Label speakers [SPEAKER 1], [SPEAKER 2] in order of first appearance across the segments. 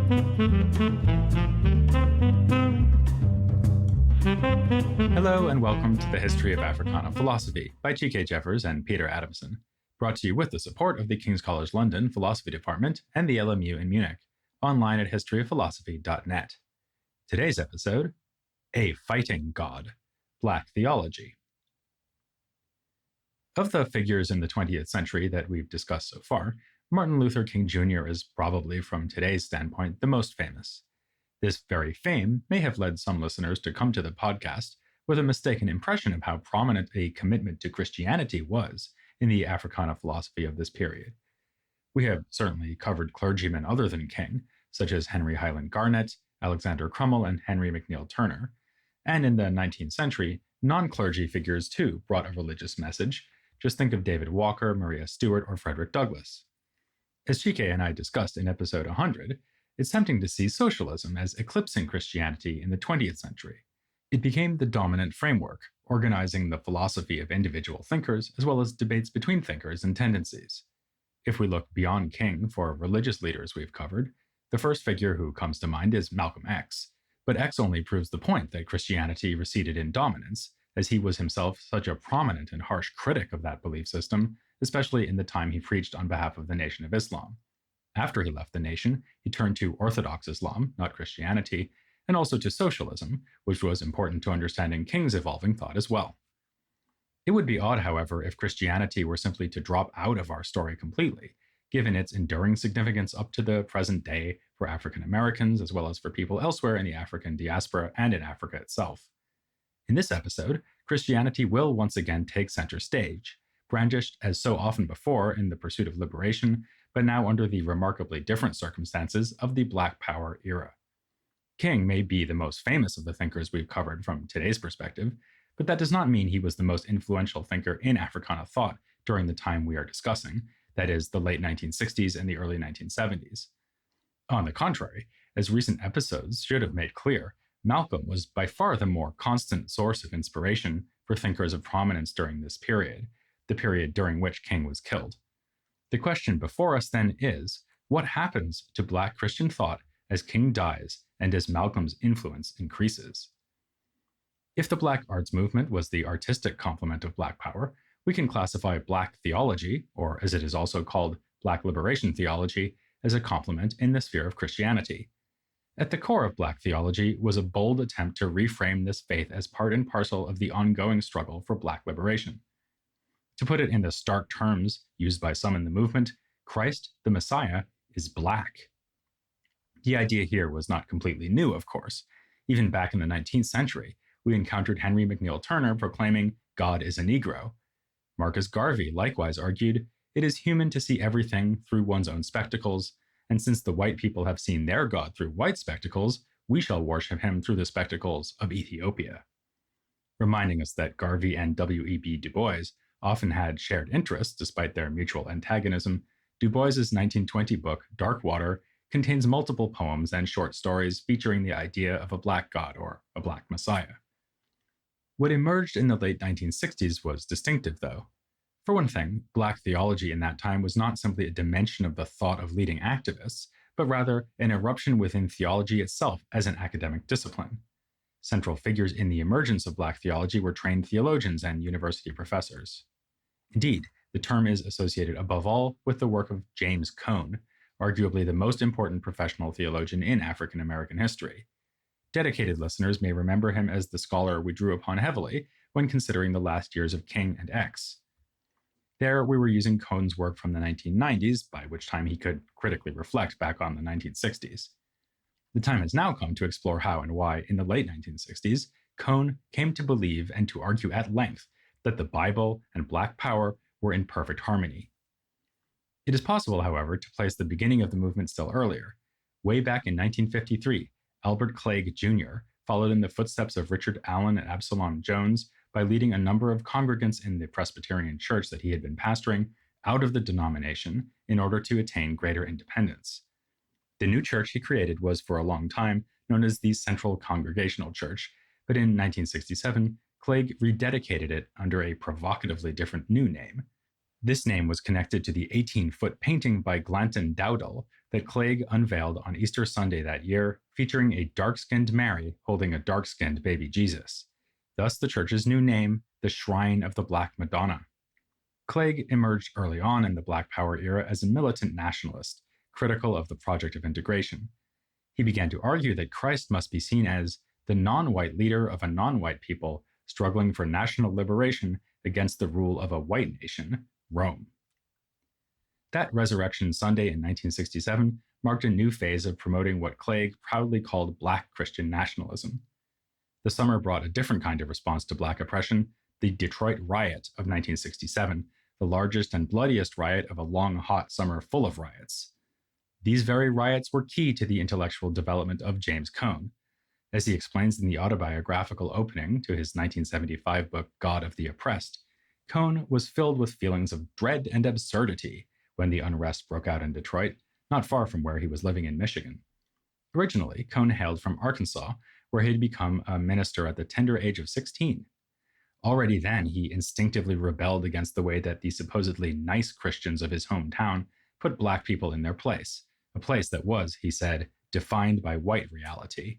[SPEAKER 1] Hello and welcome to the History of Africana Philosophy by G.K. Jeffers and Peter Adamson, brought to you with the support of the King's College London Philosophy Department and the LMU in Munich, online at historyofphilosophy.net. Today's episode, A Fighting God, Black Theology. Of the figures in the 20th century that we've discussed so far, Martin Luther King Jr. is probably, from today's standpoint, the most famous. This very fame may have led some listeners to come to the podcast with a mistaken impression of how prominent a commitment to Christianity was in the Africana philosophy of this period. We have certainly covered clergymen other than King, such as Henry Highland Garnet, Alexander Crummell, and Henry McNeill Turner. And in the 19th century, non-clergy figures too brought a religious message. Just think of David Walker, Maria Stewart, or Frederick Douglass. As Chike and I discussed in episode 100, it's tempting to see socialism as eclipsing Christianity in the 20th century. It became the dominant framework, organizing the philosophy of individual thinkers as well as debates between thinkers and tendencies. If we look beyond King for religious leaders we've covered, the first figure who comes to mind is Malcolm X, but X only proves the point that Christianity receded in dominance, as he was himself such a prominent and harsh critic of that belief system, especially in the time he preached on behalf of the Nation of Islam. After he left the nation, he turned to Orthodox Islam, not Christianity, and also to socialism, which was important to understanding King's evolving thought as well. It would be odd, however, if Christianity were simply to drop out of our story completely, given its enduring significance up to the present day for African Americans as well as for people elsewhere in the African diaspora and in Africa itself. In this episode, Christianity will once again take center stage, brandished as so often before in the pursuit of liberation, but now under the remarkably different circumstances of the Black Power era. King may be the most famous of the thinkers we've covered from today's perspective, but that does not mean he was the most influential thinker in Africana thought during the time we are discussing, that is, the late 1960s and the early 1970s. On the contrary, as recent episodes should have made clear, Malcolm was by far the more constant source of inspiration for thinkers of prominence during this period, the period during which King was killed. The question before us then is, what happens to Black Christian thought as King dies and as Malcolm's influence increases? If the Black arts movement was the artistic complement of Black power, we can classify Black theology, or as it is also called, Black liberation theology, as a complement in the sphere of Christianity. At the core of Black theology was a bold attempt to reframe this faith as part and parcel of the ongoing struggle for Black liberation. To put it in the stark terms used by some in the movement, Christ, the Messiah, is Black. The idea here was not completely new, of course. Even back in the 19th century, we encountered Henry McNeill Turner proclaiming, "God is a Negro." Marcus Garvey likewise argued, "It is human to see everything through one's own spectacles, and since the white people have seen their God through white spectacles, we shall worship him through the spectacles of Ethiopia." Reminding us that Garvey and W.E.B. Du Bois often had shared interests despite their mutual antagonism, Du Bois's 1920 book, Dark Water, contains multiple poems and short stories featuring the idea of a Black God or a Black Messiah. What emerged in the late 1960s was distinctive, though. For one thing, Black theology in that time was not simply a dimension of the thought of leading activists, but rather an eruption within theology itself as an academic discipline. Central figures in the emergence of Black theology were trained theologians and university professors. Indeed, the term is associated above all with the work of James Cone, arguably the most important professional theologian in African American history. Dedicated listeners may remember him as the scholar we drew upon heavily when considering the last years of King and X. There, we were using Cone's work from the 1990s, by which time he could critically reflect back on the 1960s. The time has now come to explore how and why, in the late 1960s, Cone came to believe and to argue at length that the Bible and Black power were in perfect harmony. It is possible, however, to place the beginning of the movement still earlier. Way back in 1953, Albert Cleage Jr. followed in the footsteps of Richard Allen and Absalom Jones by leading a number of congregants in the Presbyterian church that he had been pastoring out of the denomination in order to attain greater independence. The new church he created was for a long time known as the Central Congregational Church, but in 1967, Cleage rededicated it under a provocatively different new name. This name was connected to the 18-foot painting by Glanton Dowdall that Cleage unveiled on Easter Sunday that year, featuring a dark-skinned Mary holding a dark-skinned baby Jesus. Thus the church's new name, the Shrine of the Black Madonna. Cleage emerged early on in the Black Power era as a militant nationalist, critical of the project of integration. He began to argue that Christ must be seen as the non-white leader of a non-white people struggling for national liberation against the rule of a white nation, Rome. That Resurrection Sunday in 1967 marked a new phase of promoting what Cleage proudly called Black Christian nationalism. The summer brought a different kind of response to Black oppression, the Detroit Riot of 1967, the largest and bloodiest riot of a long, hot summer full of riots. These very riots were key to the intellectual development of James Cone. As he explains in the autobiographical opening to his 1975 book God of the Oppressed, Cone was filled with feelings of dread and absurdity when the unrest broke out in Detroit, not far from where he was living in Michigan. Originally, Cone hailed from Arkansas, where he had become a minister at the tender age of 16. Already then, he instinctively rebelled against the way that the supposedly nice Christians of his hometown put Black people in their place, a place that was, he said, defined by white reality.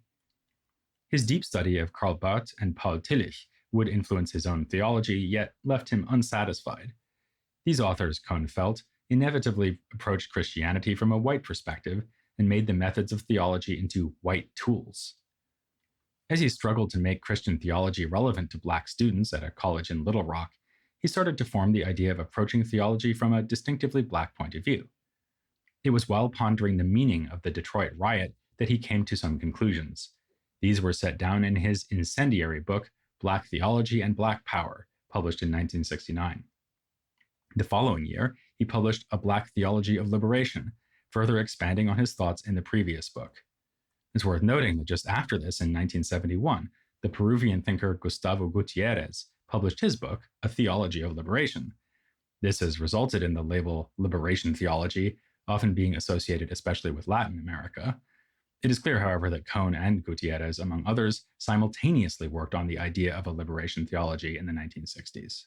[SPEAKER 1] His deep study of Karl Barth and Paul Tillich would influence his own theology, yet left him unsatisfied. These authors, Cone felt, inevitably approached Christianity from a white perspective and made the methods of theology into white tools. As he struggled to make Christian theology relevant to Black students at a college in Little Rock, he started to form the idea of approaching theology from a distinctively Black point of view. It was while pondering the meaning of the Detroit riot that he came to some conclusions. These were set down in his incendiary book, Black Theology and Black Power, published in 1969. The following year, he published A Black Theology of Liberation, further expanding on his thoughts in the previous book. It's worth noting that just after this, in 1971, the Peruvian thinker Gustavo Gutierrez published his book, A Theology of Liberation. This has resulted in the label liberation theology often being associated especially with Latin America. It is clear, however, that Cone and Gutierrez, among others, simultaneously worked on the idea of a liberation theology in the 1960s.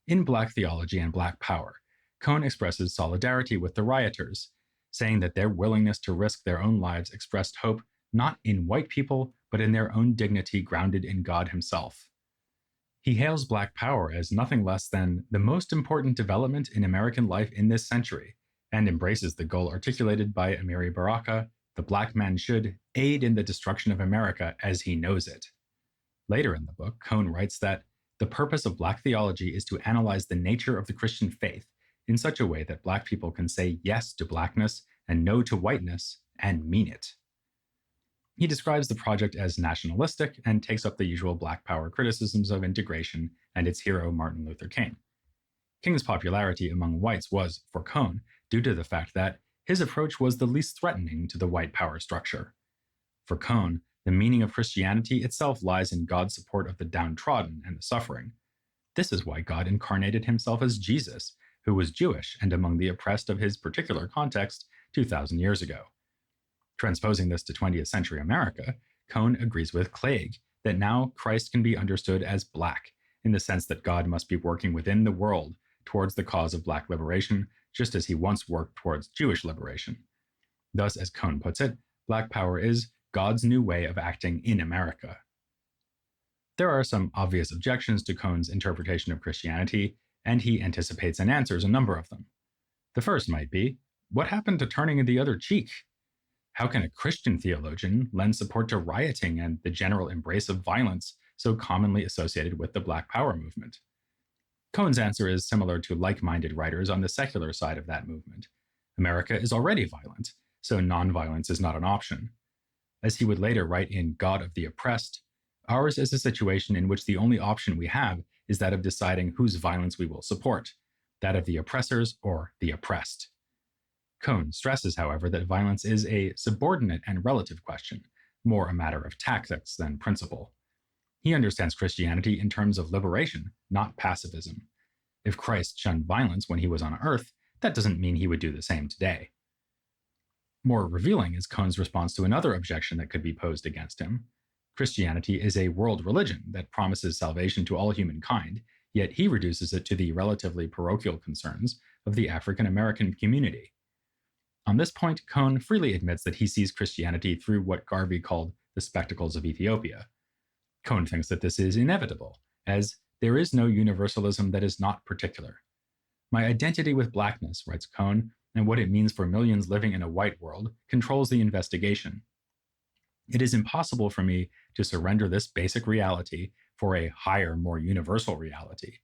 [SPEAKER 1] In Black Theology and Black Power, Cone expresses solidarity with the rioters, saying that their willingness to risk their own lives expressed hope not in white people, but in their own dignity grounded in God himself. He hails Black Power as nothing less than the most important development in American life in this century, and embraces the goal articulated by Amiri Baraka: the Black man should aid in the destruction of America as he knows it. Later in the book, Cone writes that the purpose of Black theology is to analyze the nature of the Christian faith in such a way that Black people can say yes to Blackness and no to whiteness and mean it. He describes the project as nationalistic and takes up the usual Black Power criticisms of integration and its hero Martin Luther King. King's popularity among whites was, for Cone, due to the fact that his approach was the least threatening to the white power structure. For Cone, the meaning of Christianity itself lies in God's support of the downtrodden and the suffering. This is why God incarnated himself as Jesus, who was Jewish and among the oppressed of his particular context 2,000 years ago. Transposing this to 20th century America, Cone agrees with Cleage that now Christ can be understood as Black, in the sense that God must be working within the world towards the cause of Black liberation, just as he once worked towards Jewish liberation. Thus, as Cone puts it, Black Power is God's new way of acting in America. There are some obvious objections to Cone's interpretation of Christianity, and he anticipates and answers a number of them. The first might be, what happened to turning the other cheek? How can a Christian theologian lend support to rioting and the general embrace of violence so commonly associated with the Black Power movement? Cone's answer is similar to like-minded writers on the secular side of that movement. America is already violent, so nonviolence is not an option. As he would later write in God of the Oppressed, ours is a situation in which the only option we have is that of deciding whose violence we will support, that of the oppressors or the oppressed. Cone stresses, however, that violence is a subordinate and relative question, more a matter of tactics than principle. He understands Christianity in terms of liberation, not pacifism. If Christ shunned violence when he was on earth, that doesn't mean he would do the same today. More revealing is Cone's response to another objection that could be posed against him. Christianity is a world religion that promises salvation to all humankind, yet he reduces it to the relatively parochial concerns of the African American community. On this point, Cohn freely admits that he sees Christianity through what Garvey called the spectacles of Ethiopia. Cohn thinks that this is inevitable, as there is no universalism that is not particular. My identity with blackness, writes Cohn, and what it means for millions living in a white world controls the investigation. It is impossible for me to surrender this basic reality for a higher, more universal reality.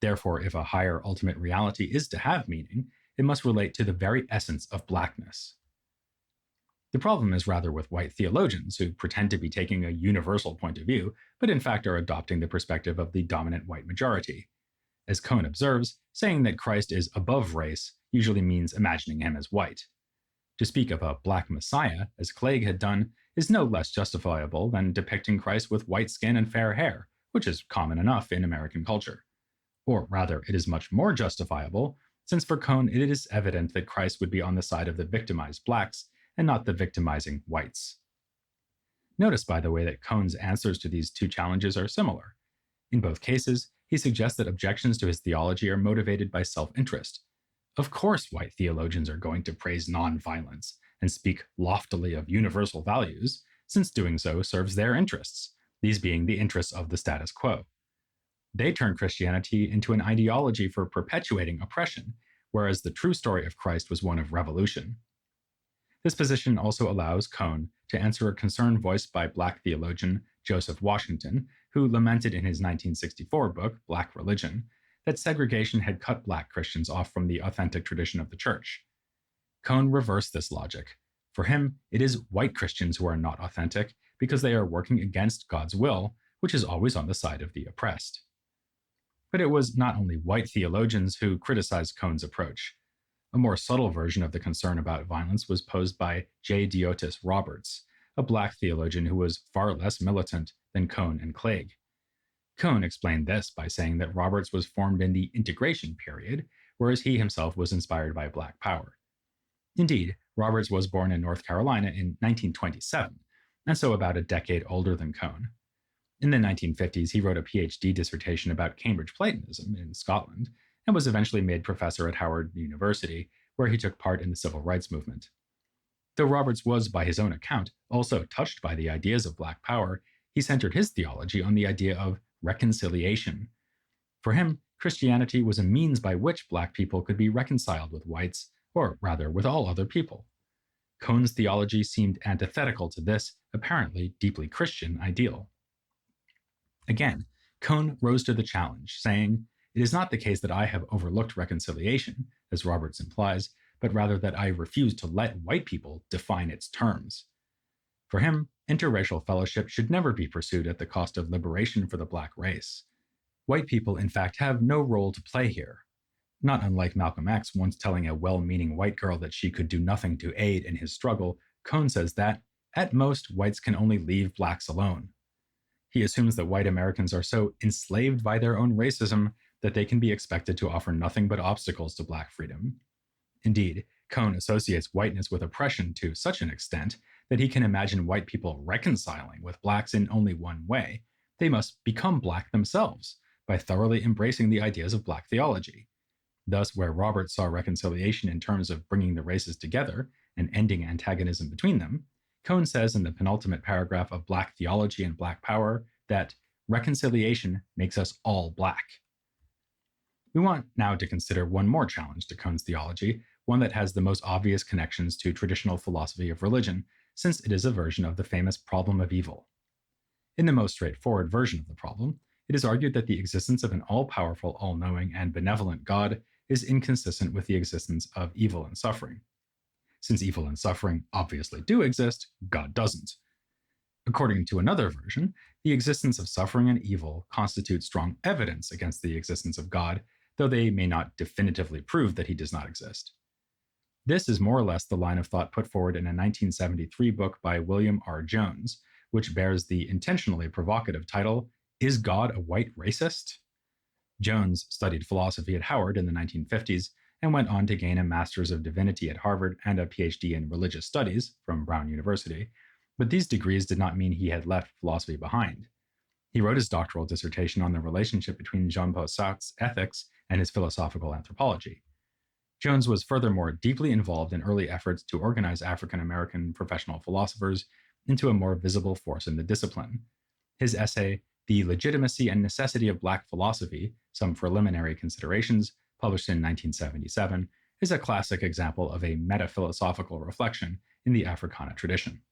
[SPEAKER 1] Therefore, if a higher ultimate reality is to have meaning, it must relate to the very essence of blackness. The problem is rather with white theologians who pretend to be taking a universal point of view, but in fact are adopting the perspective of the dominant white majority. As Cohn observes, saying that Christ is above race usually means imagining him as white. To speak of a black Messiah, as Cleage had done, is no less justifiable than depicting Christ with white skin and fair hair, which is common enough in American culture. Or rather, it is much more justifiable, since for Cohn it is evident that Christ would be on the side of the victimized blacks and not the victimizing whites. Notice, by the way, that Cohn's answers to these two challenges are similar. In both cases, he suggests that objections to his theology are motivated by self-interest. Of course, white theologians are going to praise nonviolence and speak loftily of universal values, since doing so serves their interests, these being the interests of the status quo. They turn Christianity into an ideology for perpetuating oppression, whereas the true story of Christ was one of revolution. This position also allows Cohn to answer a concern voiced by Black theologian Joseph Washington, who lamented in his 1964 book, Black Religion, that segregation had cut Black Christians off from the authentic tradition of the church. Cohn reversed this logic. For him, it is white Christians who are not authentic because they are working against God's will, which is always on the side of the oppressed. But it was not only white theologians who criticized Cohn's approach. A more subtle version of the concern about violence was posed by J. Diotis Roberts, a Black theologian who was far less militant than Cohn and Cleage. Cohn explained this by saying that Roberts was formed in the integration period, whereas he himself was inspired by Black power. Indeed, Roberts was born in North Carolina in 1927, and so about a decade older than Cohn. In the 1950s, he wrote a PhD dissertation about Cambridge Platonism in Scotland, and was eventually made professor at Howard University, where he took part in the civil rights movement. Though Roberts was, by his own account, also touched by the ideas of Black power, he centered his theology on the idea of reconciliation. For him, Christianity was a means by which Black people could be reconciled with whites, or rather with all other people. Cohn's theology seemed antithetical to this, apparently deeply Christian, ideal. Again, Cohn rose to the challenge, saying, "It is not the case that I have overlooked reconciliation, as Roberts implies, but rather that I refuse to let white people define its terms." For him, interracial fellowship should never be pursued at the cost of liberation for the Black race. White people, in fact, have no role to play here. Not unlike Malcolm X once telling a well-meaning white girl that she could do nothing to aid in his struggle, Cohn says that, at most, whites can only leave Blacks alone. He assumes that white Americans are so enslaved by their own racism that they can be expected to offer nothing but obstacles to Black freedom. Indeed, Cohn associates whiteness with oppression to such an extent that he can imagine white people reconciling with Blacks in only one way: they must become Black themselves by thoroughly embracing the ideas of Black theology. Thus, where Roberts saw reconciliation in terms of bringing the races together and ending antagonism between them, Cohn says in the penultimate paragraph of Black Theology and Black Power that reconciliation makes us all Black. We want now to consider one more challenge to Cohn's theology, one that has the most obvious connections to traditional philosophy of religion, since it is a version of the famous problem of evil. In the most straightforward version of the problem, it is argued that the existence of an all-powerful, all-knowing, and benevolent God is inconsistent with the existence of evil and suffering. Since evil and suffering obviously do exist, God doesn't. According to another version, the existence of suffering and evil constitutes strong evidence against the existence of God, though they may not definitively prove that he does not exist. This is more or less the line of thought put forward in a 1973 book by William R. Jones, which bears the intentionally provocative title, "Is God a White Racist?" Jones studied philosophy at Howard in the 1950s and went on to gain a Master's of Divinity at Harvard and a PhD in Religious Studies from Brown University, but these degrees did not mean he had left philosophy behind. He wrote his doctoral dissertation on the relationship between Jean-Paul Sartre's ethics and his philosophical anthropology. Jones was furthermore deeply involved in early efforts to organize African American professional philosophers into a more visible force in the discipline. His essay, The Legitimacy and Necessity of Black Philosophy, Some Preliminary Considerations, published in 1977, is a classic example of a meta-philosophical reflection in the Africana tradition.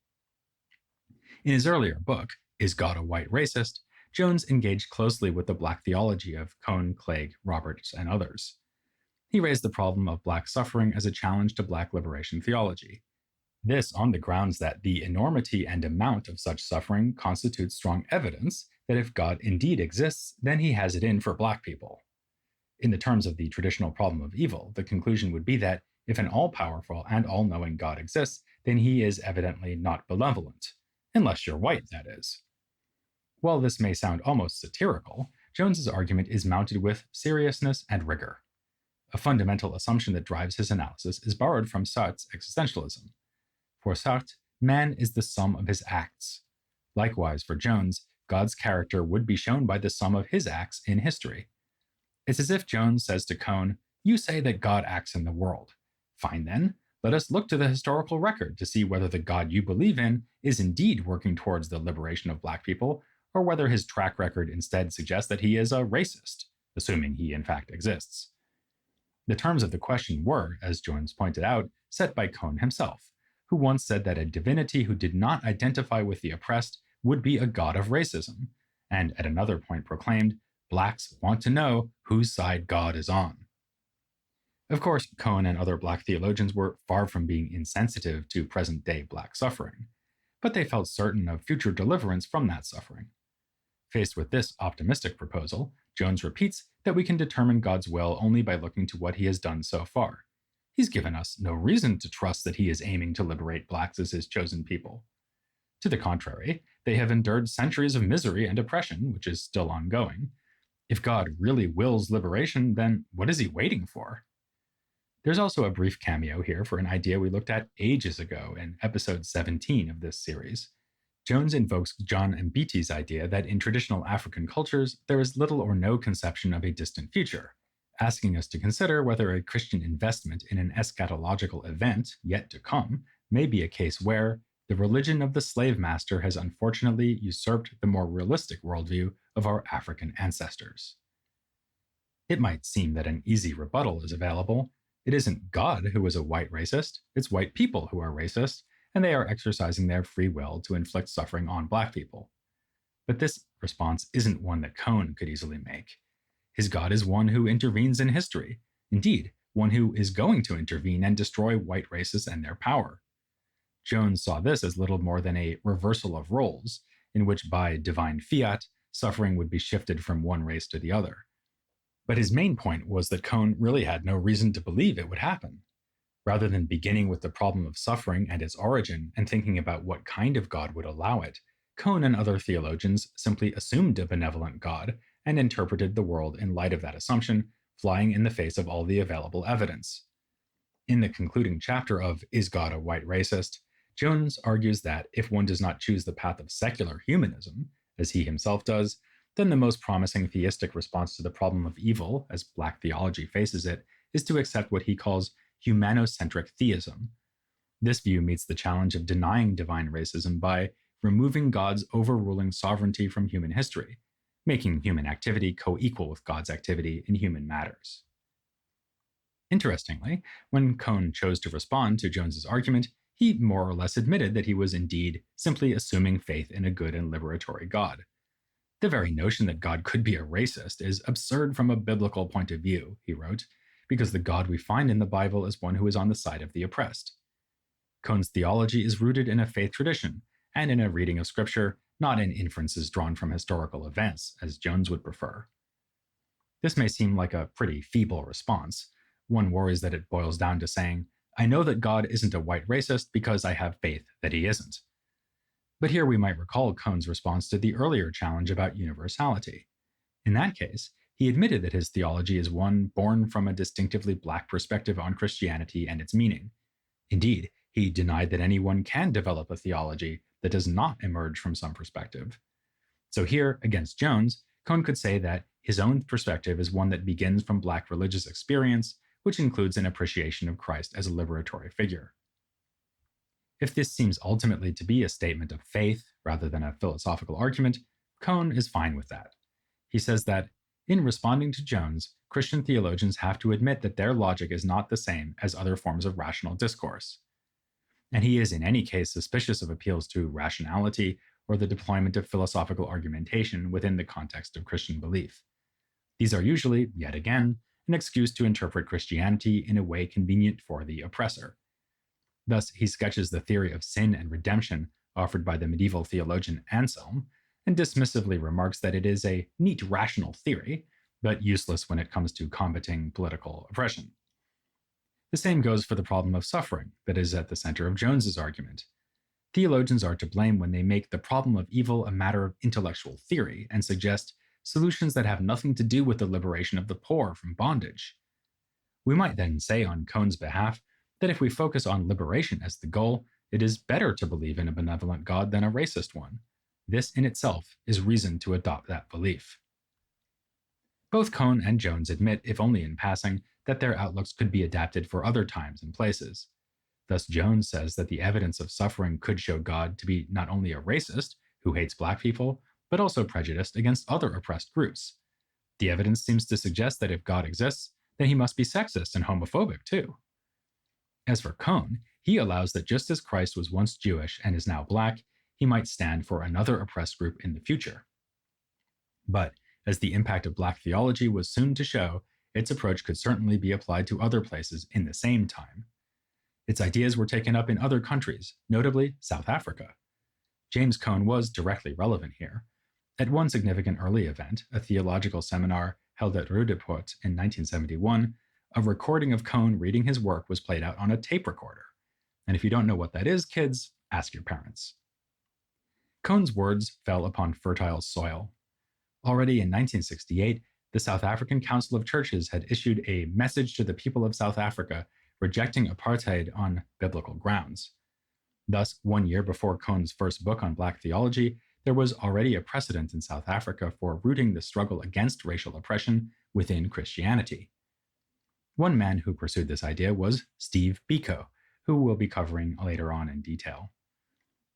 [SPEAKER 1] In his earlier book, Is God a White Racist?, Jones engaged closely with the Black theology of Cone, Cleage, Roberts, and others. He raised the problem of Black suffering as a challenge to Black liberation theology. This on the grounds that the enormity and amount of such suffering constitutes strong evidence that if God indeed exists, then he has it in for Black people. In the terms of the traditional problem of evil, the conclusion would be that if an all-powerful and all-knowing God exists, then he is evidently not benevolent, unless you're white, that is. While this may sound almost satirical, Jones's argument is mounted with seriousness and rigor. A fundamental assumption that drives his analysis is borrowed from Sartre's existentialism. For Sartre, man is the sum of his acts. Likewise, for Jones, God's character would be shown by the sum of his acts in history. It's as if Jones says to Cone, "You say that God acts in the world. Fine then, let us look to the historical record to see whether the God you believe in is indeed working towards the liberation of Black people, or whether his track record instead suggests that he is a racist, assuming he in fact exists." The terms of the question were, as Jones pointed out, set by Cone himself, who once said that a divinity who did not identify with the oppressed would be a god of racism, and at another point proclaimed, "Blacks want to know whose side God is on." Of course, Cone and other Black theologians were far from being insensitive to present-day Black suffering, but they felt certain of future deliverance from that suffering. Faced with this optimistic proposal, Jones repeats that we can determine God's will only by looking to what he has done so far. He's given us no reason to trust that he is aiming to liberate Blacks as his chosen people. To the contrary, they have endured centuries of misery and oppression, which is still ongoing. If God really wills liberation, then what is he waiting for? There's also a brief cameo here for an idea we looked at ages ago in episode 17 of this series. Jones invokes John Mbiti's idea that in traditional African cultures, there is little or no conception of a distant future, asking us to consider whether a Christian investment in an eschatological event yet to come may be a case where the religion of the slave master has unfortunately usurped the more realistic worldview of our African ancestors. It might seem that an easy rebuttal is available. It isn't God who is a white racist, it's white people who are racist, and they are exercising their free will to inflict suffering on Black people. But this response isn't one that Cone could easily make. His God is one who intervenes in history, indeed, one who is going to intervene and destroy white races and their power. Jones saw this as little more than a reversal of roles, in which by divine fiat, suffering would be shifted from one race to the other. But his main point was that Cone really had no reason to believe it would happen. Rather than beginning with the problem of suffering and its origin and thinking about what kind of God would allow it, Cone and other theologians simply assumed a benevolent God and interpreted the world in light of that assumption, flying in the face of all the available evidence. In the concluding chapter of Is God a White Racist?, Jones argues that if one does not choose the path of secular humanism, as he himself does, then the most promising theistic response to the problem of evil, as Black theology faces it, is to accept what he calls humanocentric theism. This view meets the challenge of denying divine racism by removing God's overruling sovereignty from human history, making human activity co-equal with God's activity in human matters. Interestingly, when Cone chose to respond to Jones's argument, he more or less admitted that he was indeed simply assuming faith in a good and liberatory God. The very notion that God could be a racist is absurd from a biblical point of view, he wrote, because the God we find in the Bible is one who is on the side of the oppressed. Cone's theology is rooted in a faith tradition and in a reading of Scripture, not in inferences drawn from historical events, as Jones would prefer. This may seem like a pretty feeble response. One worries that it boils down to saying, "I know that God isn't a white racist because I have faith that he isn't." But here we might recall Cone's response to the earlier challenge about universality. In that case, he admitted that his theology is one born from a distinctively Black perspective on Christianity and its meaning. Indeed, he denied that anyone can develop a theology that does not emerge from some perspective. So here, against Jones, Cone could say that his own perspective is one that begins from Black religious experience, which includes an appreciation of Christ as a liberatory figure. If this seems ultimately to be a statement of faith rather than a philosophical argument, Cone is fine with that. He says that, in responding to Jones, Christian theologians have to admit that their logic is not the same as other forms of rational discourse. And he is in any case suspicious of appeals to rationality or the deployment of philosophical argumentation within the context of Christian belief. These are usually, yet again, an excuse to interpret Christianity in a way convenient for the oppressor. Thus, he sketches the theory of sin and redemption offered by the medieval theologian Anselm, and dismissively remarks that it is a neat rational theory, but useless when it comes to combating political oppression. The same goes for the problem of suffering that is at the center of Jones's argument. Theologians are to blame when they make the problem of evil a matter of intellectual theory and suggest solutions that have nothing to do with the liberation of the poor from bondage. We might then say on Cone's behalf that if we focus on liberation as the goal, it is better to believe in a benevolent God than a racist one. This in itself is reason to adopt that belief. Both Cone and Jones admit, if only in passing, that their outlooks could be adapted for other times and places. Thus, Jones says that the evidence of suffering could show God to be not only a racist, who hates Black people, but also prejudiced against other oppressed groups. The evidence seems to suggest that if God exists, then he must be sexist and homophobic too. As for Cone, he allows that just as Christ was once Jewish and is now Black, he might stand for another oppressed group in the future. But, as the impact of Black theology was soon to show, its approach could certainly be applied to other places in the same time. Its ideas were taken up in other countries, notably South Africa. James Cone was directly relevant here. At one significant early event, a theological seminar held at Roodepoort in 1971, a recording of Cone reading his work was played out on a tape recorder. And if you don't know what that is, kids, ask your parents. Cone's words fell upon fertile soil. Already in 1968, the South African Council of Churches had issued a message to the people of South Africa rejecting apartheid on biblical grounds. Thus, 1 year before Cone's first book on Black theology, there was already a precedent in South Africa for rooting the struggle against racial oppression within Christianity. One man who pursued this idea was Steve Biko, who we'll be covering later on in detail.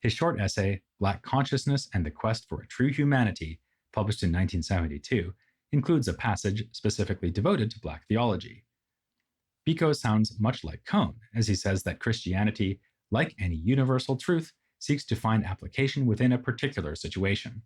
[SPEAKER 1] His short essay, Black Consciousness and the Quest for a True Humanity, published in 1972, includes a passage specifically devoted to Black theology. Biko sounds much like Cone, as he says that Christianity, like any universal truth, seeks to find application within a particular situation.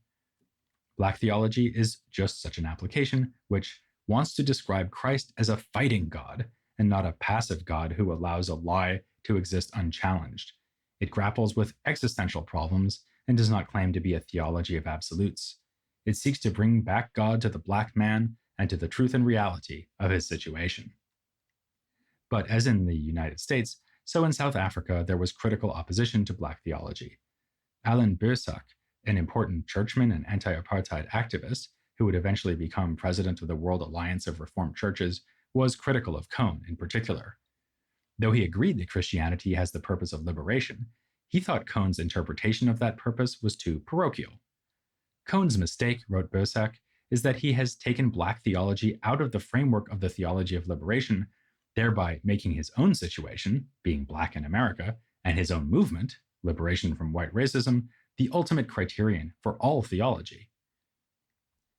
[SPEAKER 1] Black theology is just such an application, which wants to describe Christ as a fighting God, and not a passive God who allows a lie to exist unchallenged. It grapples with existential problems and does not claim to be a theology of absolutes. It seeks to bring back God to the Black man and to the truth and reality of his situation. But as in the United States, so in South Africa, there was critical opposition to Black theology. Alan Boesak, an important churchman and anti-apartheid activist, who would eventually become president of the World Alliance of Reformed Churches, was critical of Cone in particular. Though he agreed that Christianity has the purpose of liberation, he thought Cone's interpretation of that purpose was too parochial. Cone's mistake, wrote Boesak, is that he has taken Black theology out of the framework of the theology of liberation, thereby making his own situation, being Black in America, and his own movement, liberation from white racism, the ultimate criterion for all theology.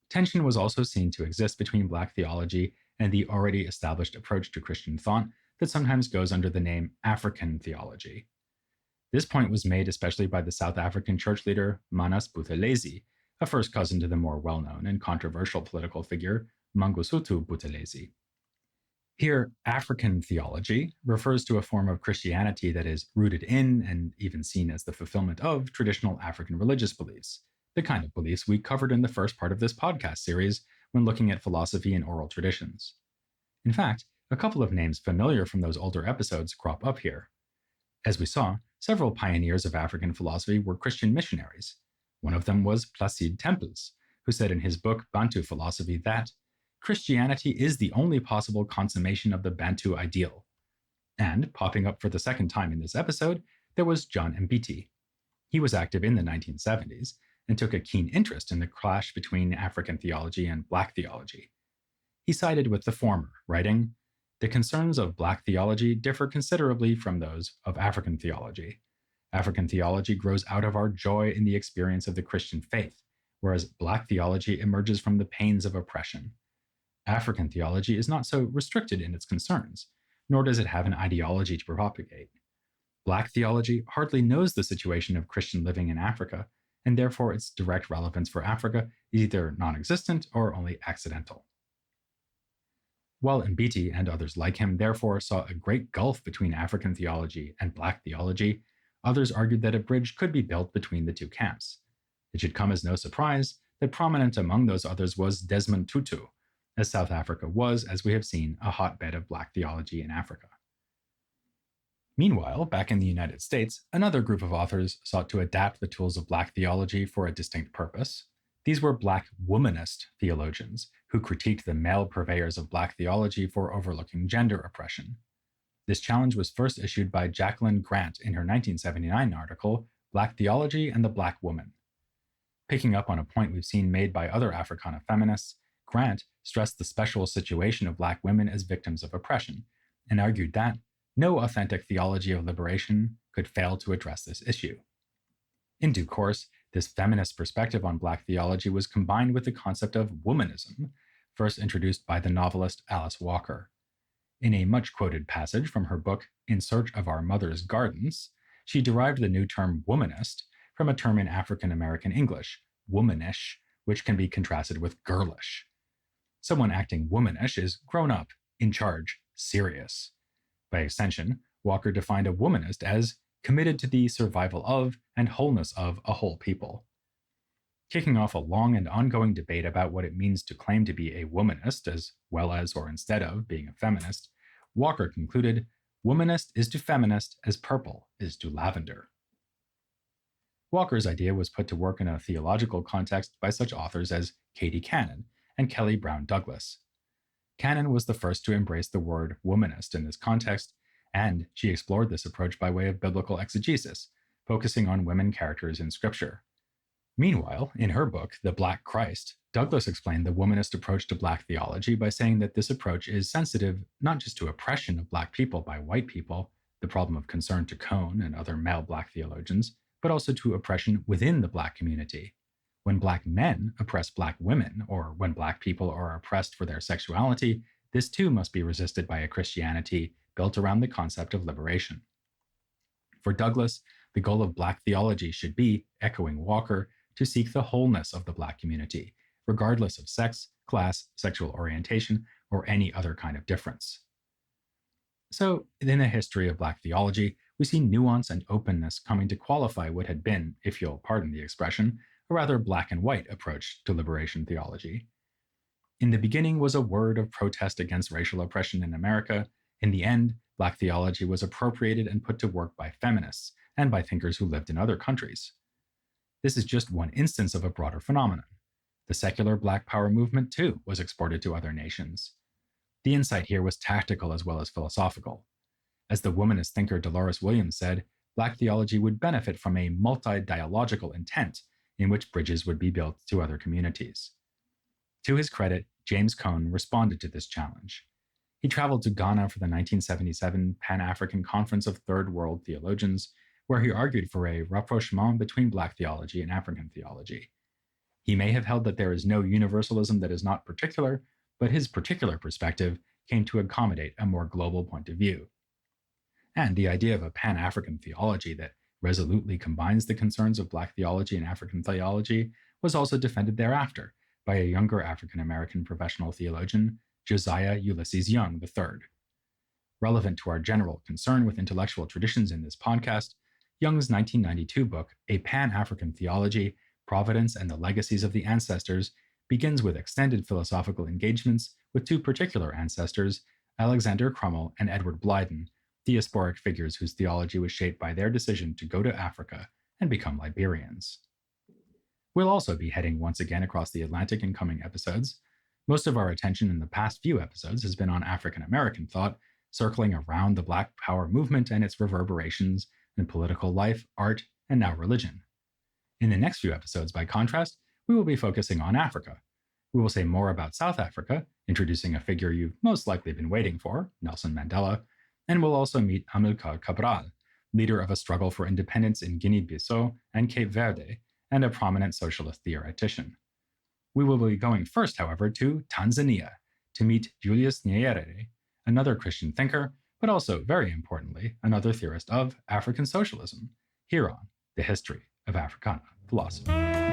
[SPEAKER 1] Tension was also seen to exist between Black theology and the already established approach to Christian thought that sometimes goes under the name African theology. This point was made especially by the South African church leader Manas Buthelezi, a first cousin to the more well-known and controversial political figure Mangosuthu Buthelezi. Here, African theology refers to a form of Christianity that is rooted in and even seen as the fulfillment of traditional African religious beliefs, the kind of beliefs we covered in the first part of this podcast series when looking at philosophy and oral traditions. In fact, a couple of names familiar from those older episodes crop up here. As we saw, several pioneers of African philosophy were Christian missionaries. One of them was Placide Tempels, who said in his book Bantu Philosophy that Christianity is the only possible consummation of the Bantu ideal. And, popping up for the second time in this episode, there was John Mbiti. He was active in the 1970s, and took a keen interest in the clash between African theology and Black theology. He sided with the former, writing, "The concerns of Black theology differ considerably from those of African theology. African theology grows out of our joy in the experience of the Christian faith, whereas Black theology emerges from the pains of oppression. African theology is not so restricted in its concerns, nor does it have an ideology to propagate. Black theology hardly knows the situation of Christian living in Africa, and therefore its direct relevance for Africa is either non-existent or only accidental." While Mbiti and others like him therefore saw a great gulf between African theology and Black theology, others argued that a bridge could be built between the two camps. It should come as no surprise that prominent among those others was Desmond Tutu, as South Africa was, as we have seen, a hotbed of Black theology in Africa. Meanwhile, back in the United States, another group of authors sought to adapt the tools of Black theology for a distinct purpose. These were Black Womanist theologians, who critiqued the male purveyors of Black theology for overlooking gender oppression. This challenge was first issued by Jacqueline Grant in her 1979 article, Black Theology and the Black Woman. Picking up on a point we've seen made by other Africana feminists, Grant stressed the special situation of Black women as victims of oppression, and argued that no authentic theology of liberation could fail to address this issue. In due course, this feminist perspective on Black theology was combined with the concept of womanism, first introduced by the novelist Alice Walker. In a much-quoted passage from her book In Search of Our Mother's Gardens, she derived the new term womanist from a term in African American English, womanish, which can be contrasted with girlish. Someone acting womanish is grown up, in charge, serious. By extension, Walker defined a womanist as committed to the survival of and wholeness of a whole people. Kicking off a long and ongoing debate about what it means to claim to be a womanist as well as or instead of being a feminist, Walker concluded, "Womanist is to feminist as purple is to lavender." Walker's idea was put to work in a theological context by such authors as Katie Cannon and Kelly Brown Douglas. Cannon was the first to embrace the word womanist in this context, and she explored this approach by way of biblical exegesis, focusing on women characters in Scripture. Meanwhile, in her book, The Black Christ, Douglas explained the womanist approach to Black theology by saying that this approach is sensitive not just to oppression of Black people by white people, the problem of concern to Cone and other male Black theologians, but also to oppression within the Black community. When Black men oppress Black women, or when Black people are oppressed for their sexuality, this too must be resisted by a Christianity built around the concept of liberation. For Douglas, the goal of Black theology should be, echoing Walker, to seek the wholeness of the Black community, regardless of sex, class, sexual orientation, or any other kind of difference. So, in the history of Black theology, we see nuance and openness coming to qualify what had been, if you'll pardon the expression, a rather black and white approach to liberation theology. In the beginning was a word of protest against racial oppression in America. In the end, Black theology was appropriated and put to work by feminists and by thinkers who lived in other countries. This is just one instance of a broader phenomenon. The secular Black Power movement, too, was exported to other nations. The insight here was tactical as well as philosophical. As the womanist thinker Dolores Williams said, Black theology would benefit from a multi-dialogical intent in which bridges would be built to other communities. To his credit, James Cone responded to this challenge. He traveled to Ghana for the 1977 Pan-African Conference of Third World Theologians, where he argued for a rapprochement between Black theology and African theology. He may have held that there is no universalism that is not particular, but his particular perspective came to accommodate a more global point of view. And the idea of a Pan-African theology that resolutely combines the concerns of Black theology and African theology was also defended thereafter by a younger African-American professional theologian, Josiah Ulysses Young III. Relevant to our general concern with intellectual traditions in this podcast, Young's 1992 book, A Pan-African Theology, Providence and the Legacies of the Ancestors, begins with extended philosophical engagements with two particular ancestors, Alexander Crummell and Edward Blyden, diasporic figures whose theology was shaped by their decision to go to Africa and become Liberians. We'll also be heading once again across the Atlantic in coming episodes. Most of our attention in the past few episodes has been on African American thought, circling around the Black Power movement and its reverberations in political life, art, and now religion. In the next few episodes, by contrast, we will be focusing on Africa. We will say more about South Africa, introducing a figure you've most likely been waiting for, Nelson Mandela, and we'll also meet Amilcar Cabral, leader of a struggle for independence in Guinea-Bissau and Cape Verde, and a prominent socialist theoretician. We will be going first, however, to Tanzania to meet Julius Nyerere, another Christian thinker, but also, very importantly, another theorist of African socialism, here on The History of Africana Philosophy.